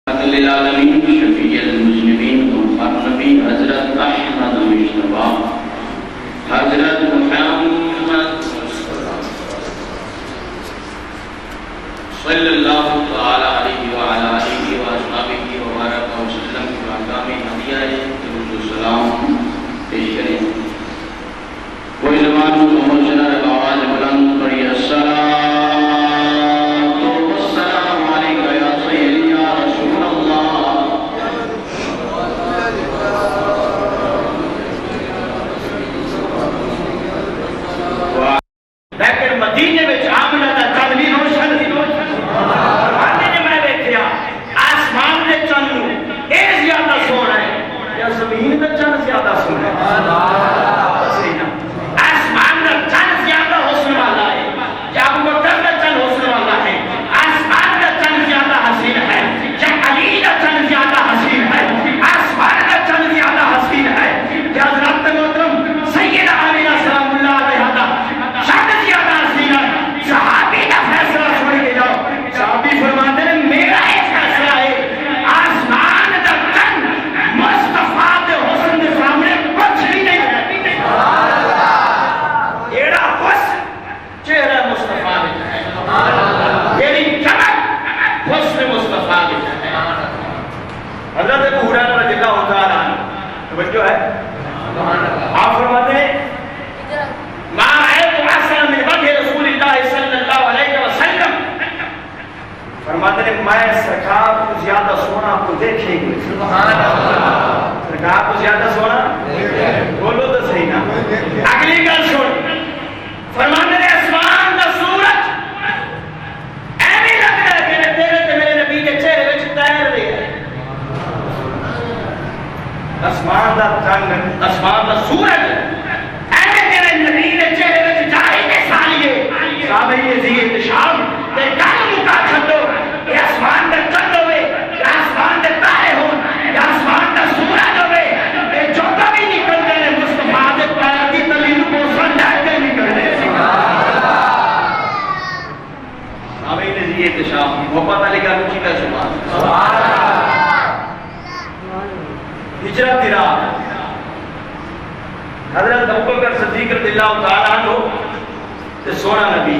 للعالمین شفیع المذنبین غفار نبی حضرت احمد مجتبی حضرت محمد صلی اللہ تعالی علیہ وعلی آلہ واصحابہ وبارک وسلم کی احکام ہدیہ درود و سلام پیش کریں. کوئی زبان محمد جناب آواز بلند پڑھی السلام مدینے میں آمنہ دا چند بھی روشن تھی آنے نے میں دیکھیا آسمان دے چند اے زیادہ سونا ہے یا زمین دا چند زیادہ سونا ہے. آسمان دا چند زیادہ حسن والا ہے یا ابو بکر دا چند حسن والا ہے. آسمان دا چند زیادہ حسین ہے یا علی دا چند زیادہ حسین ہے. آسمان دا چند زیادہ حسین ہے یا حضرت محترم سید آمینہ سلام اللہ علیہ دا شاید زیادہ صحابی کا فیصلہ چھوڑ کے جاؤ. صحابی فرماتے ہیں میرا ایک فیصلہ ہے آسمان دا چند مصطفیٰ دے حسن دے سامنے کچھ بھی نہیں ہے. ایڑا حسن چہرہ مصطفیٰ دے ہے یعنی چمک حسن مصطفیٰ دے ہے. حضرت ابو ہریرہ رضی اللہ تعالیٰ عنہ توجہ ہے آپ فرماتے ہیں ما رأيت أحسن من وجه رسول الله صلی اللہ علیہ وسلم. فرماتے ہیں میں سرکار کو زیادہ سونا کو دیکھیں گے. سرکار کو زیادہ سونا بولو تو صحیح نا. اگلی گل سن فرماتے ہیں آسمان دا سورج ایویں لگتا ہے کہ تیرے تے میرے نبی کے چہرے وچ تیر رہے ہیں. آسمان دا چند آسمان دا سورج نبی نے چہرے میں جاری کے سالیے صحابہ یزید شام تے کل مکا چھڈو کہ آسمان دے چند ہوئے کہ آسمان دے تارے ہون کہ آسمان دا سورج ہوئے کہ جو کبھی نکلتے ہیں مصطفیٰ دے پیر کی تلیل کو سنڈا کے نکلتے ہیں. صحابہ یزید شام محمد علی کا روچی کا سبحان ہجرت کی رات حضرت ابوبکر صدیق رضی اللہ تعالیٰ عنہ تے سونا نبی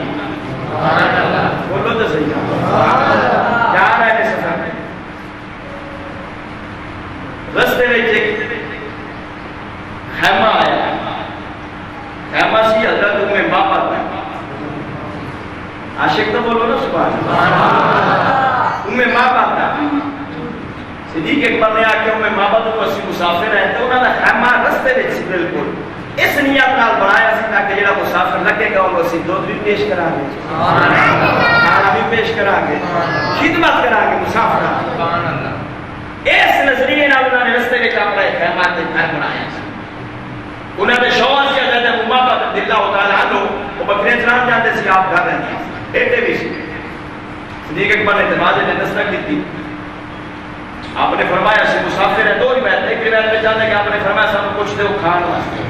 بولو تو صحیح جا رہا ہے سفر میں رستے میں ایک خیمہ آیا. خیمہ سی حضرت ام مابد میں عاشق تو بولو نا سبحان ام مابد دا صدیق اکبر نے آکے ام مابد کو اسی مسافر ہے تو انہوں نے خیمہ رستے میں سی بالکل اس نیت نال بنایا سی تاکہ جڑا مسافر لگے گا انہوں اسی دودھ بھی پیش کرا گے کھانا بھی پیش کرا گے خدمت کرا گے مسافر. اس نظریے نال انہوں نے رستے میں اپنا خیمہ تے گھر بنایا سی. انہوں نے شوہر سے حضرت ام مابد رضی اللہ تعالیٰ عنہ وہ بکریاں چران جاتے سی آپ گھر رہتے ہیں ایٹے بھی سی. صدیق اکبر نے دروازے نے دستک دی. آپ نے فرمایا سی مسافر ہے. دو روایت ایک روایت میں چاہتے کہ آپ نے فرمایا سب کچھ دے وہ کھان واسطے.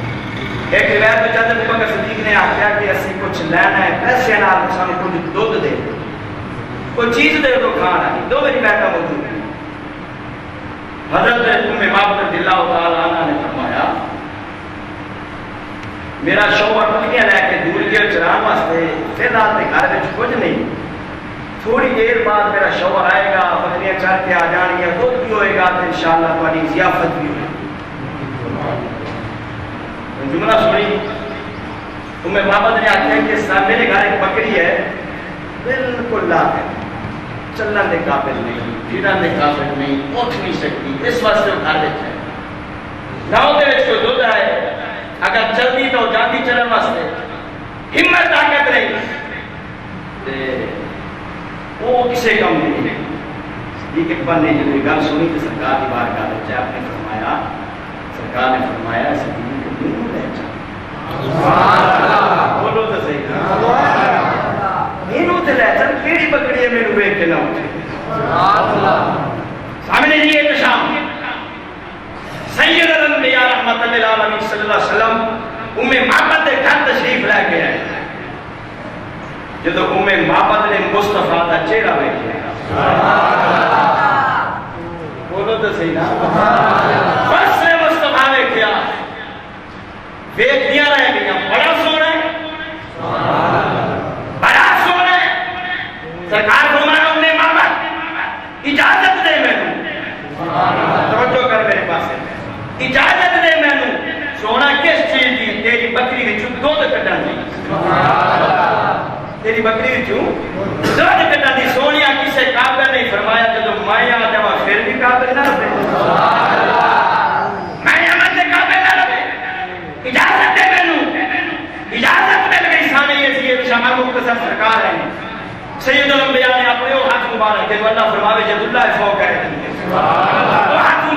ایک روایت میں چاہتے ابو بکر صدیق نے آخیا کہ اسی کچھ لینا ہے پیسے نال سانو کچھ دودھ دے کوئی چیز دے تو کھانا نہیں. دو روایتاں موجود ہیں. حضرت ام مابد رضی اللہ تعالیٰ عنہ نے فرمایا میرا شوہر بکریاں لے کے دور گیا چران واسطے پھر رات کے گھر وچ کچھ نہیں. تھوڑی دیر بعد میرا شوہر آئے گا بکریاں چر کے آ جانی ہے دودھ بھی ہوئے گا تو انشاءاللہ تمہاری ضیافت بھی ہوگی. جملہ سنی ام مابد نے آخیا کہ میرے گھر ایک بکری ہے بالکل لاغر چلن دے قابل نہیں پھرن دے قابل نہیں اٹھ نہیں سکتی اس واسطے وہ گھر وچ ہے. گاؤں دے وچ کوئی دودھ ہے اگر چلتی تو جاتی چلن واسطے ہمت طاقت نہیں وہ کسے کم نہیں. صدیق اکبر نے جب یہ گل سنی تو سرکار کی بارگاہ وچ آپ نے فرمایا سرکار نے فرمایا صدیق مینوں لے جا. بولو تو صحیح مینوں تے لے جا کیڑی بکری ہے مینوں ویکھ کے نہ اٹھے. سامنے جی احتشام سید الانبیاء رحمت للعالمین صلی اللہ علیہ وسلم ام مابد کے گھر تشریف لے کے آئے. جدو ام مابد نے مصطفیٰ کا چہرہ ویکھیا سرکار فرمایا انہیں ماما اجازت دے مینوں توجہ کر میرے پاس اجازت دے مینوں سونا کس چیز دی تیری بکری وچوں دودھ کڈن دی تیری بکری وچوں دودھ کڈن دی سونیا کسے قابل نہیں فرمایا جب میں آ جاواں پھر بھی قابل نہ رہے میں عمل دے قابل نہ رہے اجازت دے مینوں اجازت مل گئی سامنے یہ شامل مختصر سرکار ہے سید الانبیاء نے اپنے ہاتھ مبارک کے اللہ فرماوے جب اللہ فوق ہے وہ ہاتھ